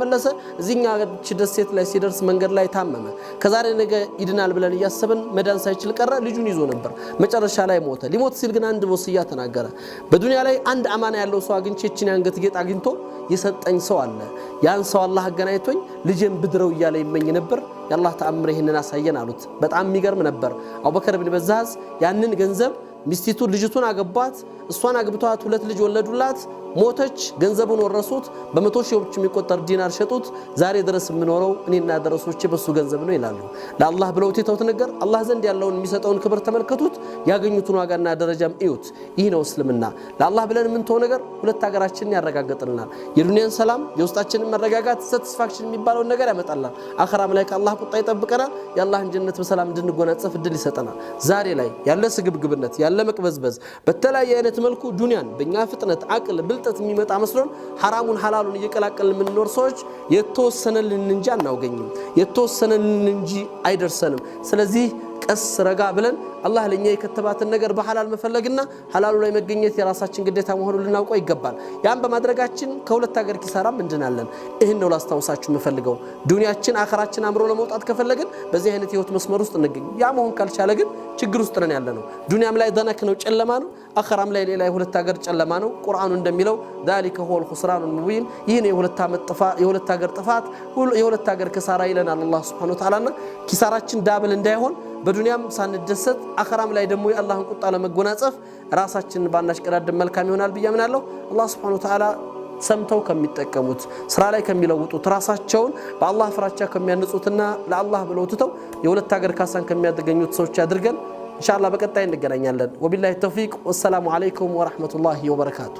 ተመለሰ እዚህኛ ደሴት ላይ ሲደርስ መንገድ ላይ ታመመ ከዛሬ ነገ ይድናል ብለን ያሰብን መዳን ሳይችል ቀረ ልጁን ይዞ ነበር መጨረሻ ላይ ሞተ ሊሞት ሲል ግን አንድ ወስያ ተናገረ በዱንያ ላይ አንድ አማና ያለው ሰው አግኝቼ እቺን አንገት ጌጥ አግኝቶ የሰጠኝ ሰው አለ ያን ሰው አላህ አገናኝቶኝ ልጄን ብድረው ይያለ ይመኝ ነበር ያላህ ተአምር ይሄንን አሳየን አሉት በጣም የሚገርም ነበር አቡበከር ኢብኑ በዛዝ ያንን ገንዘብ ሚስቲቱ ልጅቱን አገባት እሷን አግብቷት ሁለት ልጅ ወለዱላት ሞተች ገንዘቡን ወረሱት በመቶ ሺዎች የሚቆጠር ዲናር ሸጡት ዛሬ ድረስ ምንኖረው እኔና ደረሶቼ በሱ ገንዘብ ነው ይላሉ ለአላህ ብለው ተውት ነገር አላህ ዘንድ ያለውን የሚሰጠውን ክብር ተመልከቱት ያገኙትን ዋጋና ደረጃም እዩት ይህ ነው እስልምና ለአላህ ብለን ምን ተው ነገር ሁለት ሀገራችንን ያረጋግጥልናል የዱንያን ሰላም የውስጣችንን መረጋጋት ሳቲስፋክሽን የሚባለው ነገር ያመጣልናል አኺራም ላይ ከአላህ ቁጣ ይጠብቀናል የአላህን ጀነት በሰላም እንድንጎናጸፍ እድል ይሰጠናል ዛሬ ላይ ያለ ስግብግብነት ያለ መቅበዝበዝ በተለያየ አይነት መልኩ ዱንያን በእኛ ፍጥነት አቅል ብልጠት የሚመጣ መስሎን ሐራሙን ሐላሉን እየቀላቀልን ምንኖር ሰዎች የተወሰነልን እንጂ አናውገኝም የተወሰነልን እንጂ አይደርሰንም ስለዚህ ቀስ ረጋ ብለን አላህ ለኛ የከተባትን ነገር በሐላል መፈለግና ሐላሉ ላይ መገኘት የራሳችን ግዴታ መሆኑን ልናውቀው ይገባል ያን በማድረጋችን ከሁለት ሀገር ኪሳራም እንድናለን ይሄን ነው ላስታውሳችሁ መፈልገው ዱንያችን አኺራችን አምሮ ለመውጣት ከፈለግን በዚህ አይነት ህይወት መስመር ውስጥ እንገኝ ያ መሆን ካልቻለ ግን ችግር ውስጥ ነን ያለነው ዱንያም ላይ ደነክ ነው ጨለማ ነው አኺራም ላይ ሌላ የሁለት ሀገር ጨለማ ነው ቁርአኑ እንደሚለው ذلك هو الخسران المبين ይሄን የሁለት ሀገር ጥፋት የሁለት ሀገር ኪሳራ ይለናል አላህ Subhanahu Wa Ta'ala ኪሳራችን ዳብል እንዳይሆን በዱንያም ሳንደሰት አኺራም ላይ ደግሞ የአላህን ቁጣ ለመጎናጸፍ ራሳችንን ባናሽቀዳደም መልካም ይሆናል ብያምናለሁ አላህ Subhanahu Wa Ta'ala ሰምተው ከሚጠቀሙት ስራ ላይ ከሚለውጡት ራሳቸውን በአላህ ፍራቻ ከሚያንጹትና ለአላህ ብለው ተተው የሁለት ሀገር ካሳን ከሚያገኙት ሰዎች አድርገን ኢንሻአላህ በቀጣይ እንገናኛለን ወቢላሂ ተውፊቅ ወሰላሙ አለይኩም ወራህመቱላሂ ወበረካቱ